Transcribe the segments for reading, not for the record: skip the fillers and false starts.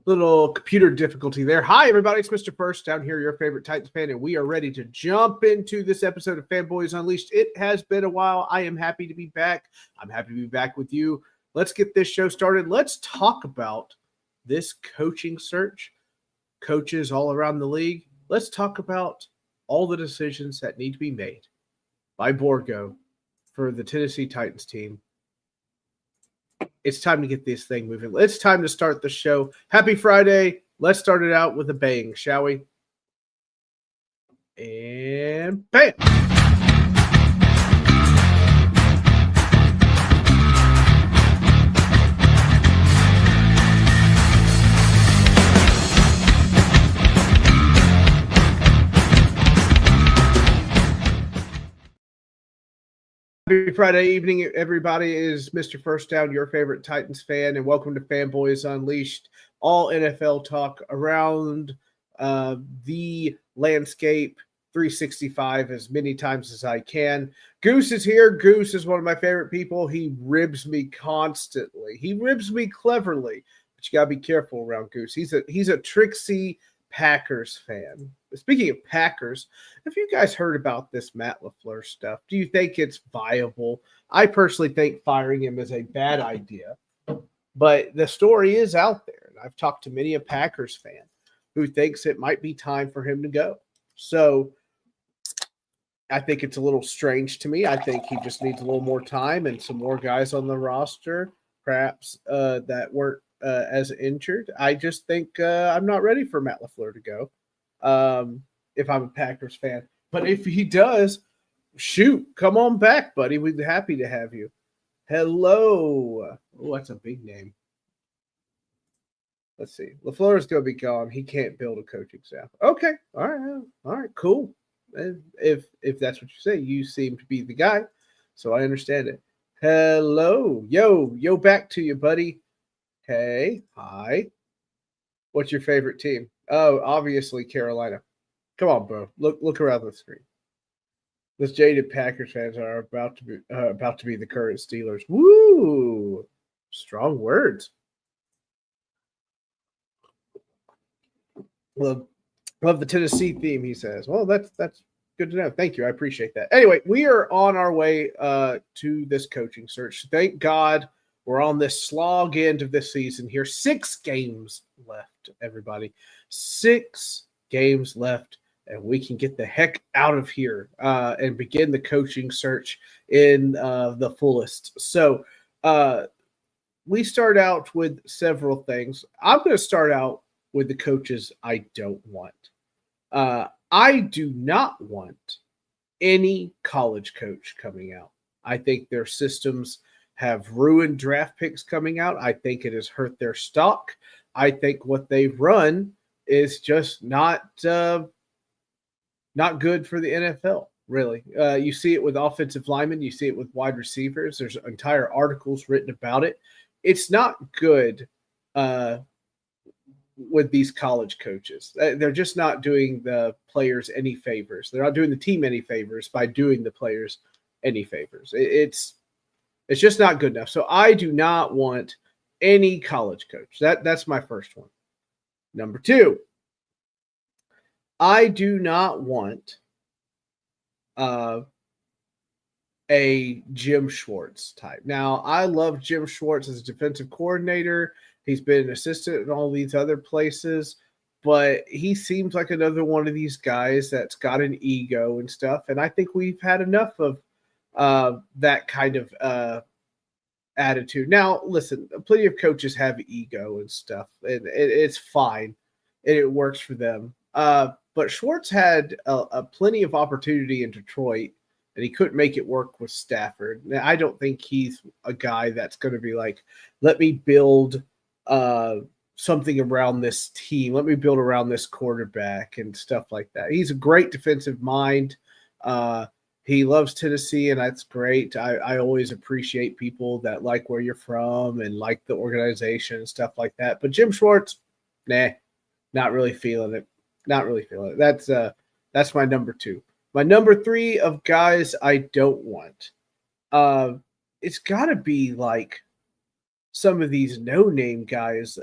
Little computer difficulty there. Hi, everybody. It's Mr. First down here, your favorite Titans fan, and we are ready to jump into this episode of Fanboys Unleashed. It has been a while. I am happy to be back. I'm happy to be back with you. Let's get this show started. Let's talk about this coaching search, coaches all around the league. Let's talk about all the decisions that need to be made by Borgo for the Tennessee Titans team. It's time to get this thing moving. It's time to start the show. Happy Friday. Let's start it out with a bang, shall we? And bam. Happy Friday evening, everybody. It is Mr. First Down, your favorite Titans fan, and welcome to Fanboys Unleashed, all NFL talk around the landscape 365 as many times as I can. Goose is here. Goose is one of my favorite people. He ribs me constantly. He ribs me cleverly, but you got to be careful around Goose. He's a tricksy Packers fan. Speaking of Packers, have you guys heard about this Matt LaFleur stuff? Do you think it's viable? I personally think firing him is a bad idea, but the story is out there. And I've talked to many a Packers fan who thinks it might be time for him to go. So I think it's a little strange to me. I think he just needs a little more time and some more guys on the roster, perhaps that weren't as injured. I just think I'm not ready for Matt LaFleur to go. If I'm a Packers fan. But if he does, shoot, come on back, buddy. We'd be happy to have you. Hello. Oh, that's a big name. Let's see. LaFleur is going to be gone. He can't build a coaching staff. Okay. All right. Cool. If that's what you say, you seem to be the guy. So I understand it. Hello. Yo, back to you, buddy. Hey. Hi. What's your favorite team? Oh, obviously Carolina. Come on, bro. Look around the screen. Those jaded Packers fans are about to be the current Steelers. Woo! Strong words. Love the Tennessee theme, he says. Well, that's good to know. Thank you. I appreciate that. Anyway, we are on our way to this coaching search. Thank God we're on this slog end of this season here. 6 games left, everybody. 6 games left, and we can get the heck out of here and begin the coaching search in the fullest. So we start out with several things. I'm going to start out with the coaches I don't want. I do not want any college coach coming out. I think their systems have ruined draft picks coming out. I think it has hurt their stock. I think what they've run is just not good for the NFL, really. You see it with offensive linemen. You see it with wide receivers. There's entire articles written about it. It's not good with these college coaches. They're just not doing the players any favors. They're not doing the team any favors by doing the players any favors. It's just not good enough. So I do not want any college coach. That's my first one. Number 2, I do not want a Jim Schwartz type. Now, I love Jim Schwartz as a defensive coordinator. He's been an assistant in all these other places, but he seems like another one of these guys that's got an ego and stuff. And I think we've had enough of that kind of attitude. Now, listen, plenty of coaches have ego and stuff, and it's fine, and it works for them. But Schwartz had a plenty of opportunity in Detroit, and he couldn't make it work with Stafford. Now, I don't think he's a guy that's going to be like, let me build something around this team. Let me build around this quarterback and stuff like that. He's a great defensive mind. He loves Tennessee, and that's great. I always appreciate people that like where you're from and like the organization and stuff like that. But Jim Schwartz, not really feeling it. Not really feeling it. That's my number 2. My number 3 of guys I don't want. It's got to be like some of these no-name guys.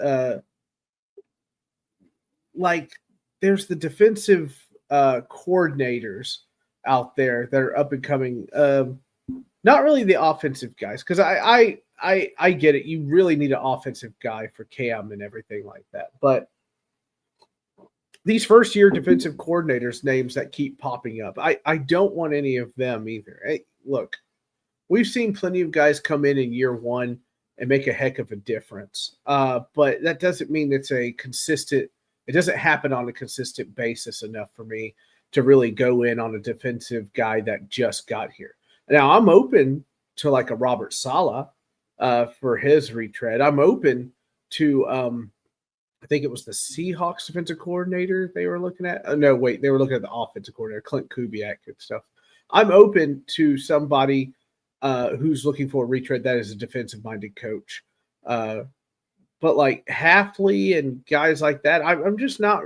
like there's the defensive coordinators out there that are up and coming. Not really the offensive guys, because I get it. You really need an offensive guy for Cam and everything like that. But these first year defensive coordinators names that keep popping up, I don't want any of them either. Hey, look, we've seen plenty of guys come in year one and make a heck of a difference. But that doesn't mean it's a consistent, it doesn't happen on a consistent basis enough for me to really go in on a defensive guy that just got here. Now, I'm open to like a Robert Saleh for his retread. I'm open to, I think it was the Seahawks defensive coordinator they were looking at. No, wait, they were looking at the offensive coordinator, Clint Kubiak and stuff. I'm open to somebody who's looking for a retread that is a defensive-minded coach. But like Halfley and guys like that, I'm just not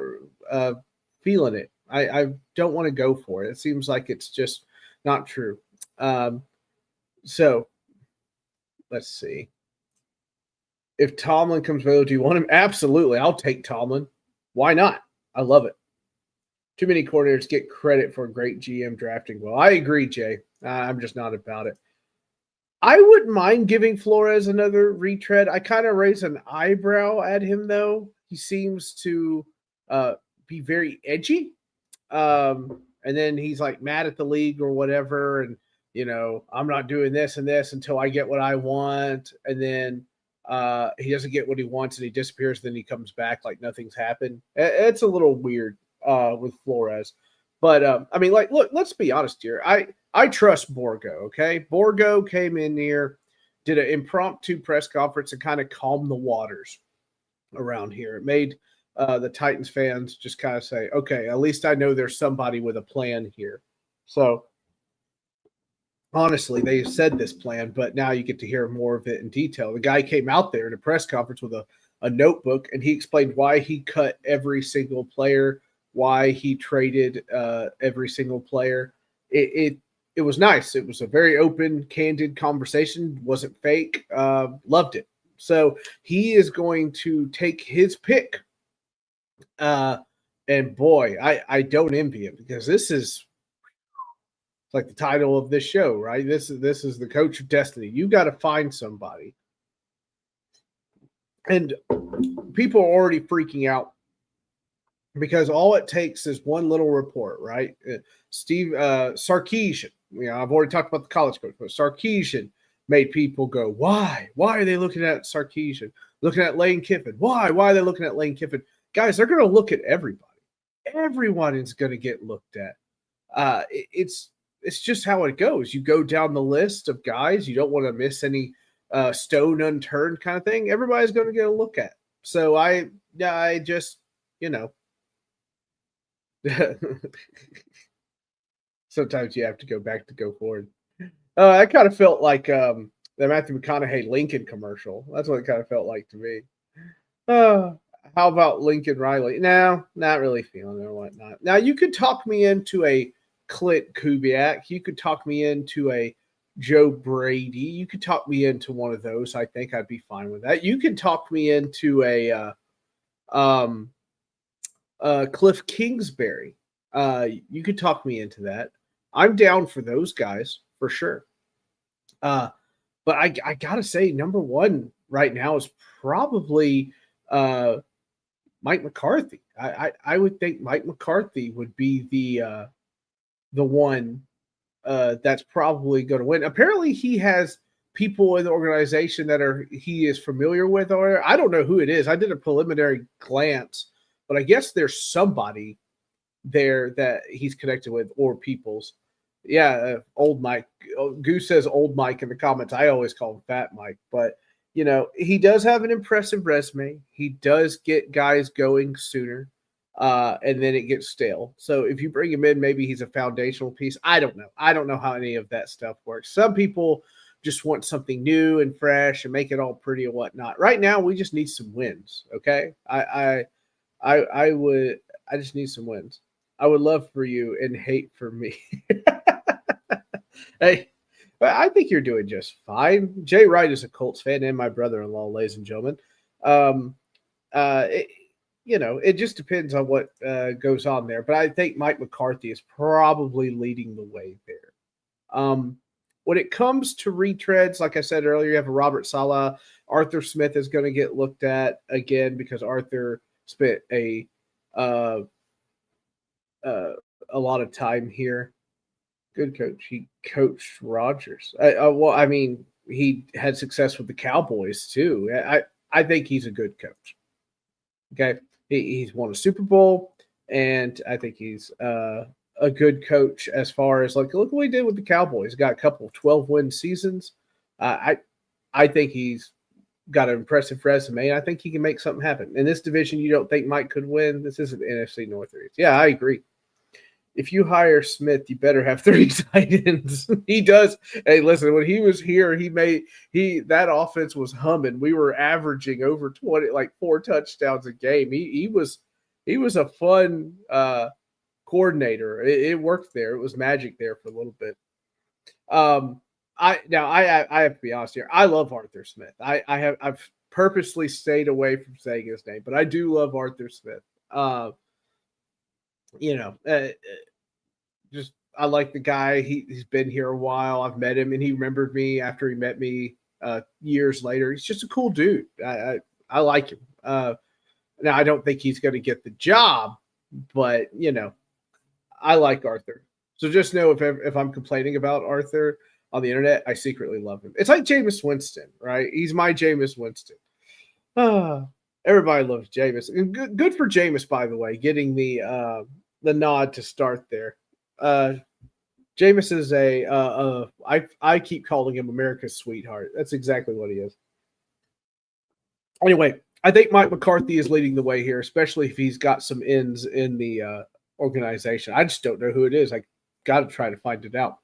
feeling it. I don't want to go for it. It seems like it's just not true. So let's see. If Tomlin comes available, do you want him? Absolutely. I'll take Tomlin. Why not? I love it. Too many coordinators get credit for a great GM drafting well. I agree, Jay. I'm just not about it. I wouldn't mind giving Flores another retread. I kind of raise an eyebrow at him, though. He seems to be very edgy. And then he's like mad at the league or whatever. And, you know, I'm not doing this and this until I get what I want. And then he doesn't get what he wants and he disappears. Then he comes back like nothing's happened. It's a little weird with Flores. But, I mean, like, look, let's be honest here. I trust Borgo, okay? Borgo came in here, did an impromptu press conference and kind of calmed the waters around here. It made the Titans fans just kind of say, okay, at least I know there's somebody with a plan here. So, honestly, they said this plan, but now you get to hear more of it in detail. The guy came out there in a press conference with a notebook, and he explained why he cut every single player, why he traded every single player. It was nice. It was a very open, candid conversation. Wasn't fake. Loved it. So he is going to take his pick. And boy, I don't envy him, because this is like the title of this show, right? This is the coach of destiny. You got to find somebody. And people are already freaking out because all it takes is one little report, right? Steve Sarkisian, you know, I've already talked about the college coach, but Sarkisian made people go, why? Why are they looking at Sarkisian? Looking at Lane Kiffin. Why? Why are they looking at Lane Kiffin? Guys, they're going to look at everybody. Everyone is going to get looked at. It's just how it goes. You go down the list of guys. You don't want to miss any stone unturned kind of thing. Everybody's going to get a look at. So I just, you know, sometimes you have to go back to go forward. I kind of felt like the Matthew McConaughey Lincoln commercial. That's what it kind of felt like to me. How about Lincoln Riley? No, not really feeling it or whatnot. Now, you could talk me into a Clint Kubiak. You could talk me into a Joe Brady. You could talk me into one of those. I think I'd be fine with that. You could talk me into a Cliff Kingsbury. You could talk me into that. I'm down for those guys for sure. But I gotta say, number one right now is probably Mike McCarthy. I would think Mike McCarthy would be the one that's probably going to win. Apparently, he has people in the organization that he is familiar with, or I don't know who it is. I did a preliminary glance, but I guess there's somebody there that he's connected with, or people's. Yeah, old Mike. Goose says old Mike in the comments. I always call him Fat Mike, but you know, he does have an impressive resume. He does get guys going sooner, and then it gets stale. So if you bring him in, maybe he's a foundational piece. I don't know. I don't know how any of that stuff works. Some people just want something new and fresh and make it all pretty and whatnot. Right now, we just need some wins. Okay, I just need some wins. I would love for you and hate for me. Hey. But I think you're doing just fine. Jay Wright is a Colts fan and my brother-in-law, ladies and gentlemen. it just depends on what goes on there. But I think Mike McCarthy is probably leading the way there. Um, when it comes to retreads, like I said earlier, you have a Robert Saleh. Arthur Smith is going to get looked at again because Arthur spent uh, a lot of time here. Good coach. He coached Rodgers. Well, I mean, he had success with the Cowboys too. I think he's a good coach. Okay, he's won a Super Bowl, and I think he's a good coach as far as like look what he did with the Cowboys. Got a couple of 12-win seasons. I think he's got an impressive resume. I think he can make something happen. In this division, you don't think Mike could win? This isn't NFC North or East. Yeah, I agree. If you hire Smith, you better have 30 tight ends. He does. Hey, listen, when he was here, that offense was humming. We were averaging over 20, like 4 touchdowns a game. He was a fun coordinator. It worked there. It was magic there for a little bit. I have to be honest here. I love Arthur Smith. I've purposely stayed away from saying his name, but I do love Arthur Smith. Just I like the guy. He's been here a while. I've met him, and he remembered me after he met me years later. He's just a cool dude. I like him. Now I don't think he's going to get the job, but I like Arthur. So just know if I'm complaining about Arthur on the internet, I secretly love him. It's like Jameis Winston, right? He's my Jameis Winston. Everybody loves Jameis. And good for Jameis, by the way, getting the nod to start there. Jameis is I keep calling him America's sweetheart. That's exactly what he is. Anyway, I think Mike McCarthy is leading the way here, especially if he's got some ends in the organization. I just don't know who it is. I got to try to find it out.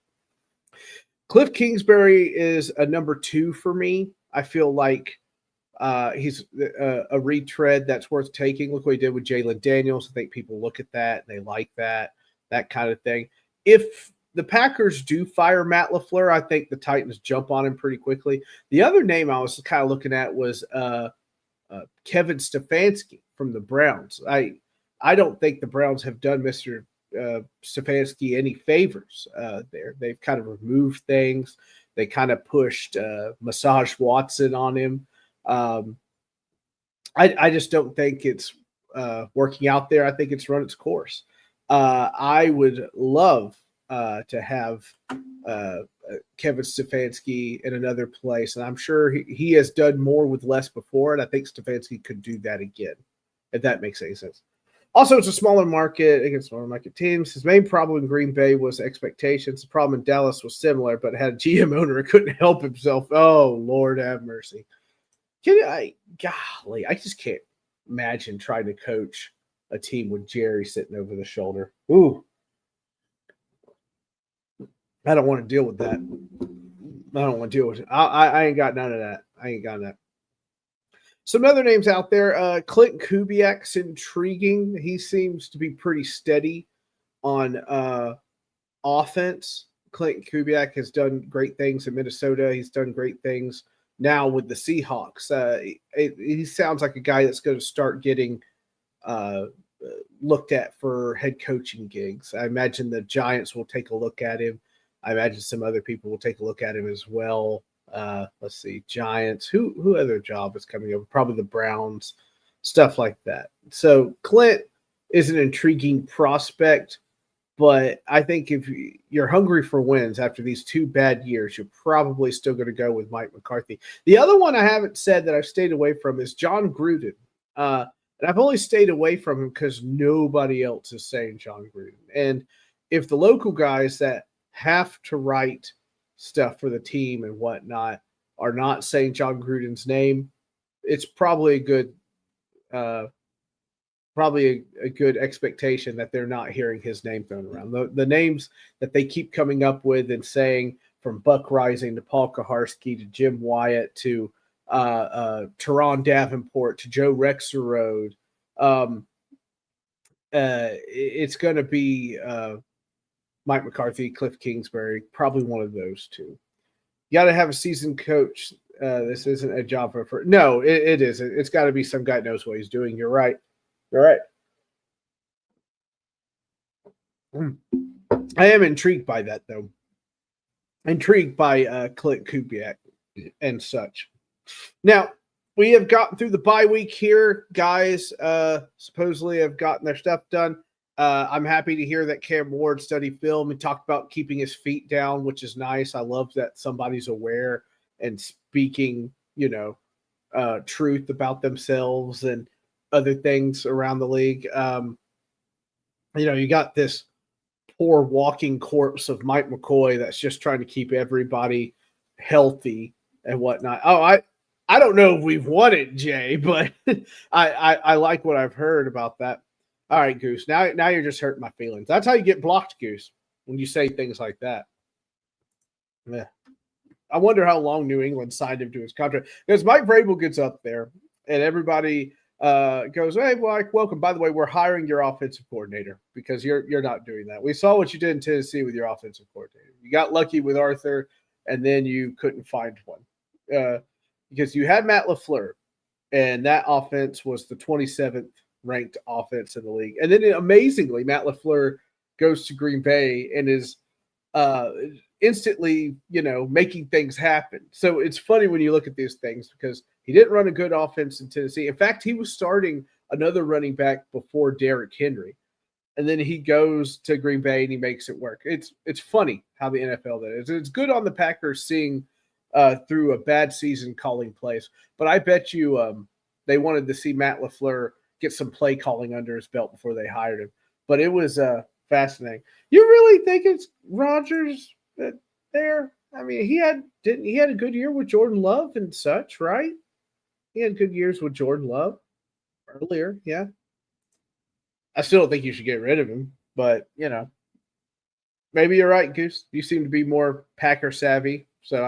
Cliff Kingsbury is a number 2 for me. I feel like he's a retread that's worth taking. Look what he did with Jalen Daniels. I think people look at that and they like that kind of thing. If the Packers do fire Matt LaFleur, I think the Titans jump on him pretty quickly. The other name I was kind of looking at was Kevin Stefanski from the Browns. I don't think the Browns have done Mr. Stefanski any favors there. They've kind of removed things. They kind of pushed Massage Watson on him. I just don't think it's working out there. I think it's run its course. I would love to have Kevin Stefanski in another place, and I'm sure he has done more with less before, and I think Stefanski could do that again, if that makes any sense. Also, it's a smaller market against smaller market teams. His main problem in Green Bay was expectations. The problem in Dallas was similar, but had a GM owner who couldn't help himself. Oh, Lord have mercy. I just can't imagine trying to coach a team with Jerry sitting over the shoulder. Ooh. I don't want to deal with that. I don't want to deal with it. I ain't got none of that. I ain't got that. Some other names out there. Clint Kubiak's intriguing. He seems to be pretty steady on offense. Clint Kubiak has done great things in Minnesota. He's done great things now with the Seahawks. He sounds like a guy that's going to start getting looked at for head coaching gigs. I imagine the Giants will take a look at him. I imagine some other people will take a look at him as well. Let's see, Giants. Who other job is coming over? Probably the Browns, stuff like that. So Clint is an intriguing prospect, but I think if you're hungry for wins after these 2 bad years, you're probably still going to go with Mike McCarthy. The other one I haven't said that I've stayed away from is John Gruden. And I've only stayed away from him because nobody else is saying John Gruden. And if the local guys that have to write stuff for the team and whatnot are not saying John Gruden's name, it's probably a good expectation that they're not hearing his name thrown around. The names that they keep coming up with and saying, from Buck Rising to Paul Kaharski to Jim Wyatt to Teron Davenport to Joe Rexrode, it's going to be Mike McCarthy, Cliff Kingsbury, probably one of those two. You got to have a seasoned coach. This isn't a job for no, it isn't. It's got to be some guy that knows what he's doing. You're right. All right. I am intrigued by that, though. Intrigued by Clint Kubiak and such. Now, we have gotten through the bye week here. Guys supposedly have gotten their stuff done. I'm happy to hear that Cam Ward studied film and talked about keeping his feet down, which is nice. I love that somebody's aware and speaking, truth about themselves and other things around the league. You got this poor walking corpse of Mike McCoy that's just trying to keep everybody healthy and whatnot. Oh, I don't know if we've won it, Jay, but I like what I've heard about that. All right, Goose. Now you're just hurting my feelings. That's how you get blocked, Goose, when you say things like that. Yeah. I wonder how long New England signed him to his contract. Because Mike Vrabel gets up there and everybody goes, "Hey, Mike, welcome. By the way, we're hiring your offensive coordinator because you're not doing that. We saw what you did in Tennessee with your offensive coordinator. You got lucky with Arthur, and then you couldn't find one because you had Matt LaFleur, and that offense was the 27th ranked offense in the league. And then amazingly, Matt LaFleur goes to Green Bay and is instantly, making things happen. So it's funny when you look at these things because he didn't run a good offense in Tennessee. In fact, he was starting another running back before Derrick Henry. And then he goes to Green Bay and he makes it work. It's funny how the NFL that is. It's good on the Packers seeing through a bad season calling plays. But I bet you they wanted to see Matt LaFleur get some play calling under his belt before they hired him. But it was fascinating. You really think it's Rodgers there? I mean, he had a good year with Jordan Love and such, right? He had good years with Jordan Love earlier, yeah. I still don't think you should get rid of him, but maybe you're right, Goose. You seem to be more Packer savvy, so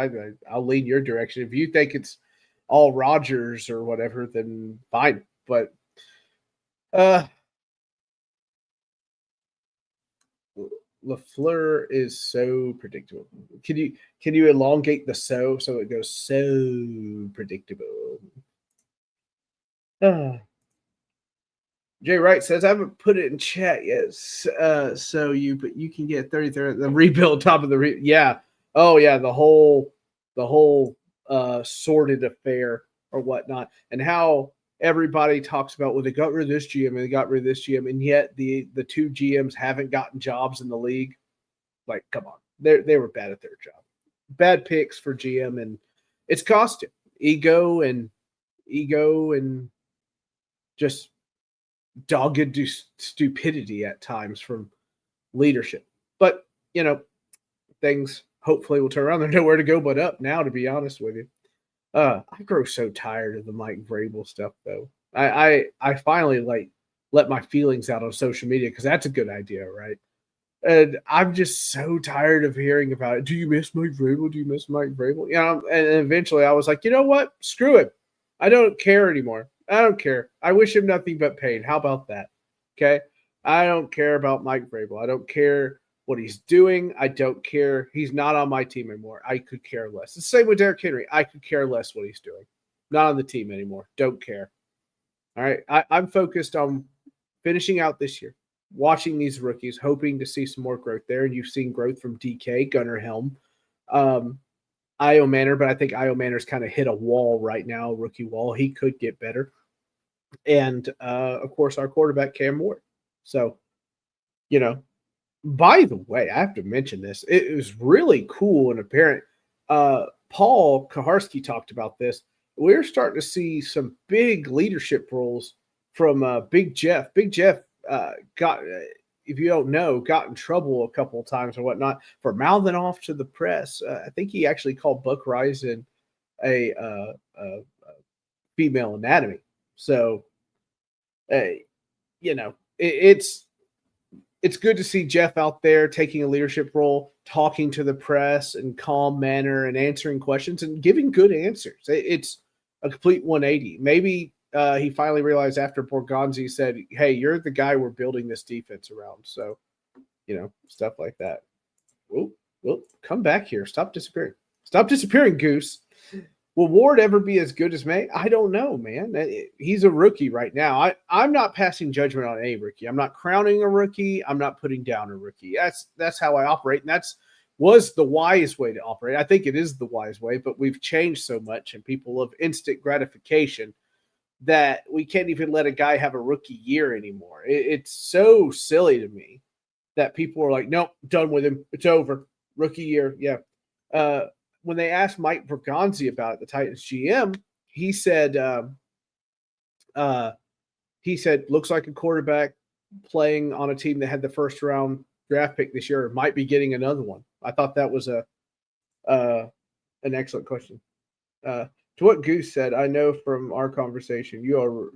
I'll lean your direction. If you think it's all Rodgers or whatever, then fine. But LaFleur is so predictable. Can you elongate the so it goes so predictable? Jay Wright says I haven't put it in chat yet. So you can get 33 the rebuild top of the yeah. Oh yeah, the whole sorted affair or whatnot, and how everybody talks about, well, they got rid of this GM and they got rid of this GM, and yet the two GMs haven't gotten jobs in the league. Like, come on, they were bad at their job. Bad picks for GM, and it's cost him ego and just dogged stupidity at times from leadership. But things hopefully will turn around. There's nowhere to go but up now, to be honest with you. I grow so tired of the Mike Vrabel stuff, though. I finally let my feelings out on social media because that's a good idea, right? And I'm just so tired of hearing about it. Do you miss Mike Vrabel? Do you miss Mike Vrabel? And eventually I was like, you know what? Screw it. I don't care anymore. I don't care. I wish him nothing but pain. How about that? Okay? I don't care about Mike Vrabel. I don't care what he's doing. I don't care. He's not on my team anymore. I could care less. The same with Derrick Henry. I could care less what he's doing. Not on the team anymore. Don't care. All right? I'm focused on finishing out this year, watching these rookies, hoping to see some more growth there. And you've seen growth from DK, Gunnar Helm, Io Manor, but I think Io Manor's kind of hit a wall right now, rookie wall. He could get better. And, of course, our quarterback, Cam Ward. So, by the way, I have to mention this. It was really cool and apparent. Paul Kaharski talked about this. We're starting to see some big leadership roles from Big Jeff. Big Jeff got, if you don't know, got in trouble a couple of times or whatnot for mouthing off to the press. I think he actually called Buck Reisen a female anatomy. So, it's good to see Jeff out there taking a leadership role, talking to the press in calm manner and answering questions and giving good answers. It's a complete 180. Maybe he finally realized after Borgonzi said, hey, you're the guy we're building this defense around. So, stuff like that. Well, come back here. Stop disappearing. Stop disappearing, Goose. Will Ward ever be as good as May? I don't know, man. He's a rookie right now. I'm not passing judgment on any rookie. I'm not crowning a rookie. I'm not putting down a rookie. That's how I operate, and that's was the wise way to operate. I think it is the wise way, but we've changed so much, and people of instant gratification that we can't even let a guy have a rookie year anymore. It's so silly to me that people are like, nope, done with him. It's over. Rookie year. Yeah. When they asked Mike Bergonzi about it, the Titans GM, he said, looks like a quarterback playing on a team that had the first round draft pick this year might be getting another one. I thought that was an excellent question. To what Goose said, I know from our conversation, you are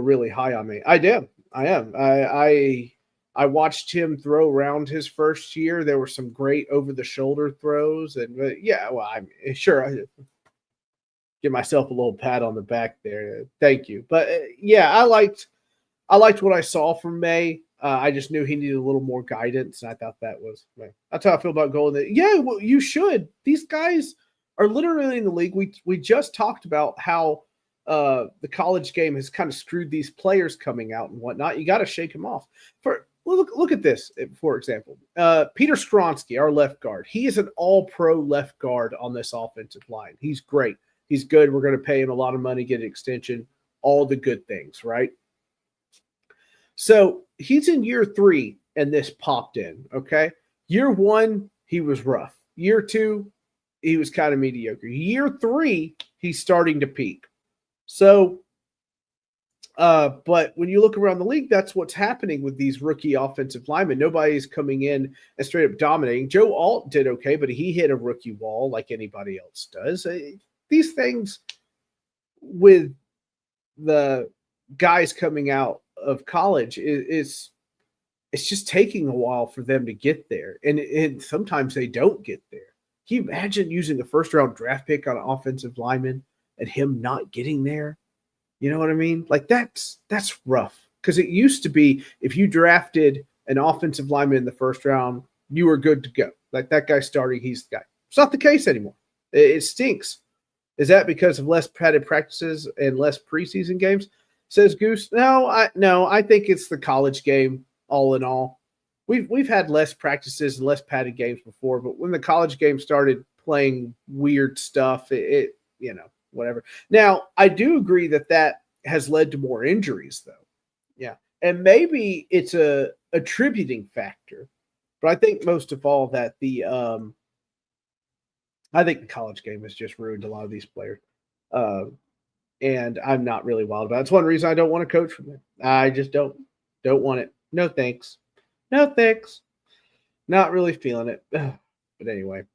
really high on me. I am. I watched him throw around his first year. There were some great over the shoulder throws, and I'm sure I give myself a little pat on the back there. Thank you. But I liked what I saw from May. I just knew he needed a little more guidance, and I thought that was that's how I feel about Golden. Yeah, well, you should. These guys are literally in the league. We just talked about how the college game has kind of screwed these players coming out and whatnot. You got to shake them off. Look at this, for example. Peter Skronsky, our left guard. He is an all-pro left guard on this offensive line. He's great. He's good. We're going to pay him a lot of money, get an extension, all the good things, right? So he's in year 3, and this popped in, okay? Year 1, he was rough. Year 2, he was kind of mediocre. Year 3, he's starting to peak. So, but when you look around the league, that's what's happening with these rookie offensive linemen. Nobody's coming in and straight up dominating. Joe Alt did okay, but he hit a rookie wall like anybody else does. These things with the guys coming out of college it's just taking a while for them to get there, and sometimes they don't get there. Can you imagine using a first round draft pick on an offensive lineman and him not getting there? You know what I mean? Like that's rough, because it used to be if you drafted an offensive lineman in the first round, you were good to go. Like that guy starting, he's the guy. It's not the case anymore. It stinks. Is that because of less padded practices and less preseason games? Says Goose. No, I think it's the college game. All in all, we've had less practices and less padded games before, but when the college game started playing weird stuff, it whatever. Now, I do agree that has led to more injuries, though. Yeah, and maybe it's a attributing factor, but I think most of all that I think the college game has just ruined a lot of these players. And I'm not really wild about it. It's one reason I don't want to coach from there. I just don't want it. No thanks. No thanks. Not really feeling it. But anyway.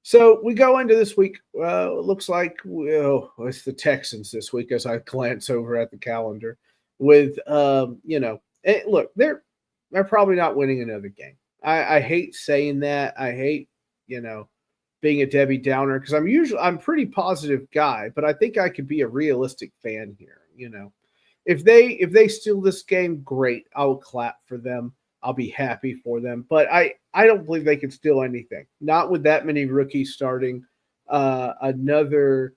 So we go into this week. It looks like it's the Texans this week as I glance over at the calendar. With look, they're probably not winning another game. I hate saying that. I hate, being a Debbie Downer, because I'm pretty positive guy, but I think I could be a realistic fan here. If they steal this game, great. I'll clap for them. I'll be happy for them. But I don't believe they can steal anything. Not with that many rookies starting. Another,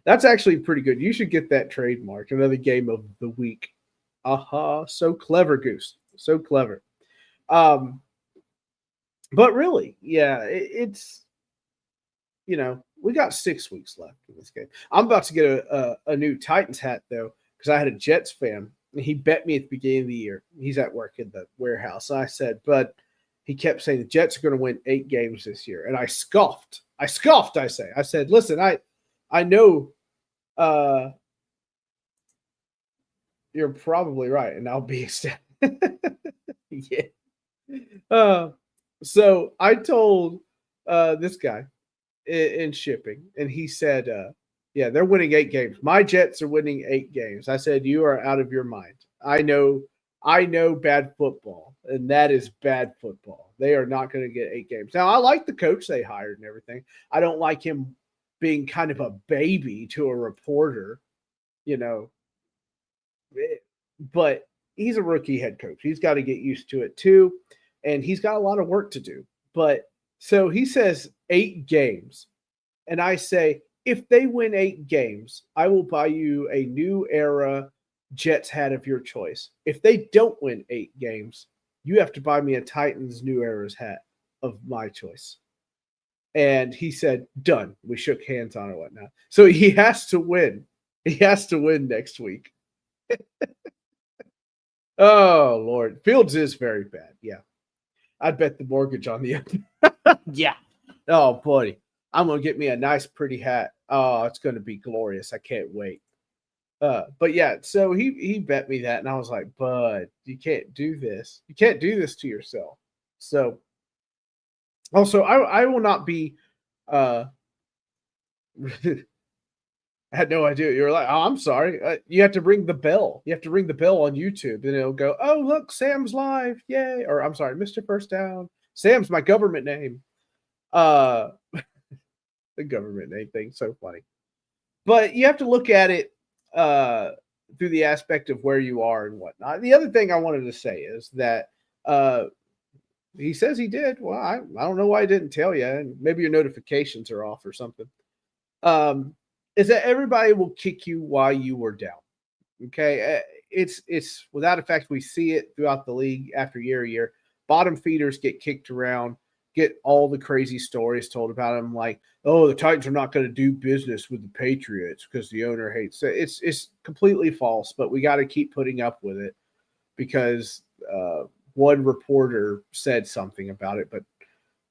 that's actually pretty good. You should get that trademark. Another game of the week. Aha, so clever, Goose. So clever. But really, yeah, it's we got 6 weeks left in this game. I'm about to get a new Titans hat though, because I had a Jets fan. And he bet me at the beginning of the year. He's at work in the warehouse. And I said, but he kept saying the Jets are going to win 8 games this year. And I scoffed. I said, listen, I know you're probably right, and I'll be ecstatic. Yeah. So I told this guy in shipping, and he said, yeah, they're winning 8 games. My Jets are winning 8 games. I said, you are out of your mind. I know bad football, and that is bad football. They are not going to get 8 games. Now, I like the coach they hired and everything. I don't like him being kind of a baby to a reporter, but he's a rookie head coach. He's got to get used to it too, and he's got a lot of work to do. But So he says 8 games. And I say, if they win 8 games, I will buy you a new era Jets hat of your choice. If they don't win 8 games, you have to buy me a Titans New Era's hat of my choice. And he said, done. We shook hands on it, whatnot. So he has to win. He has to win next week. Oh, Lord. Fields is very bad. Yeah. I'd bet the mortgage on the yeah. Oh, buddy. I'm going to get me a nice, pretty hat. Oh, it's going to be glorious. I can't wait. But yeah, so he bet me that, and I was like, bud, you can't do this. You can't do this to yourself. So also, I will not be I had no idea. You were like, oh, I'm sorry. You have to ring the bell. You have to ring the bell on YouTube, and it'll go, oh, look, Sam's live. Yay. Or I'm sorry, Mr. First Down. Sam's my government name. The government name thing, so funny. But you have to look at it through the aspect of where you are and whatnot. The other thing I wanted to say is that he says he did. Well, I don't know why I didn't tell you. And maybe your notifications are off or something. Is that everybody will kick you while you were down. Okay. It's without a fact, we see it throughout the league after year. Bottom feeders get kicked around, get all the crazy stories told about them, like, oh, the Titans are not going to do business with the Patriots because the owner hates it. It's completely false, but we got to keep putting up with it because one reporter said something about it. But,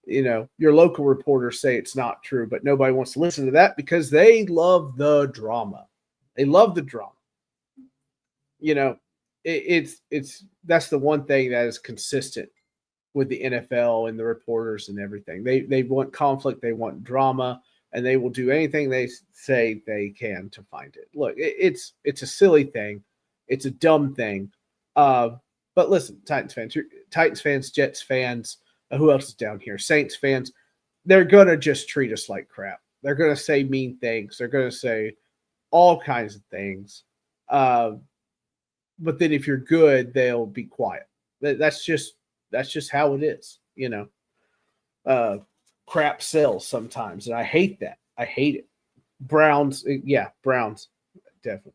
your local reporters say it's not true, but nobody wants to listen to that because they love the drama. They love the drama. It's that's the one thing that is consistent with the NFL and the reporters and everything. They want conflict, they want drama, and they will do anything they say they can to find it. Look, it's a silly thing. It's a dumb thing. But listen, Titans fans, Jets fans, who else is down here? Saints fans, they're going to just treat us like crap. They're going to say mean things. They're going to say all kinds of things. But then if you're good, they'll be quiet. That's just how it is, crap sells sometimes. And I hate that. I hate it. Browns, definitely.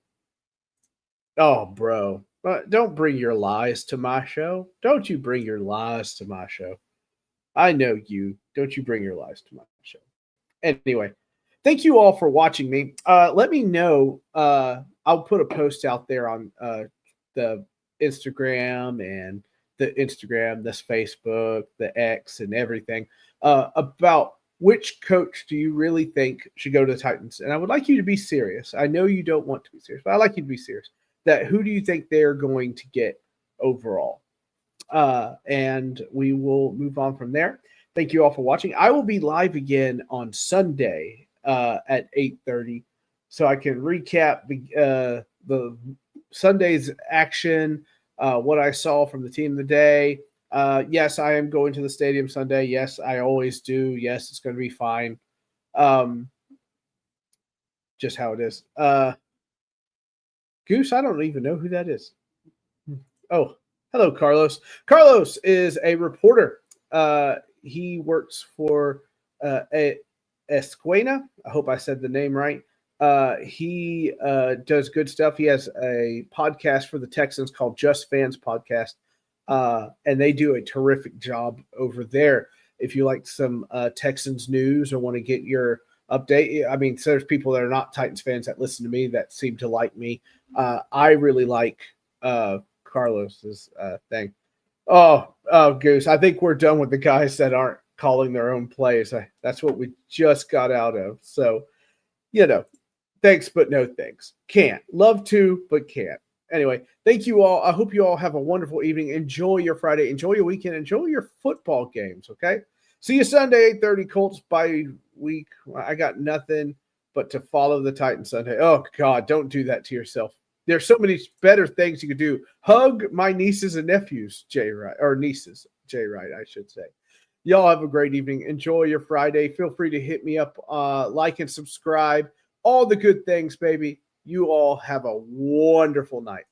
Oh, bro. Don't bring your lies to my show. Don't you bring your lies to my show. I know you. Don't you bring your lies to my show. Anyway, thank you all for watching me. Let me know. I'll put a post out there on the Instagram and the Facebook, the X, and everything about which coach do you really think should go to the Titans. And I would like you to be serious. I know you don't want to be serious, but I'd like you to be serious. That who do you think they're going to get overall? And we will move on from there. Thank you all for watching. I will be live again on Sunday at 8:30, so I can recap the Sunday's action, what I saw from the team of the day. Yes, I am going to the stadium Sunday. Yes, I always do. Yes, it's going to be fine. Just how it is. Goose, I don't even know who that is. Oh, hello, Carlos. Carlos is a reporter. He works for Esquena. I hope I said the name right. He does good stuff. He has a podcast for the Texans called Just Fans Podcast, and they do a terrific job over there. If you like some Texans news or want to get your update, I mean, so there's people that are not Titans fans that listen to me that seem to like me. I really like Carlos's thing. Oh, Goose, I think we're done with the guys that aren't calling their own plays. That's what we just got out of. So, thanks, but no thanks. Can't. Love to, but can't. Anyway, thank you all. I hope you all have a wonderful evening. Enjoy your Friday. Enjoy your weekend. Enjoy your football games, okay? See you Sunday, 8:30, Colts bye week. I got nothing but to follow the Titans Sunday. Oh, God, don't do that to yourself. There's so many better things you could do. Hug my nieces and nephews, Jay Wright, or nieces, Jay Wright, I should say. Y'all have a great evening. Enjoy your Friday. Feel free to hit me up, like and subscribe. All the good things, baby. You all have a wonderful night.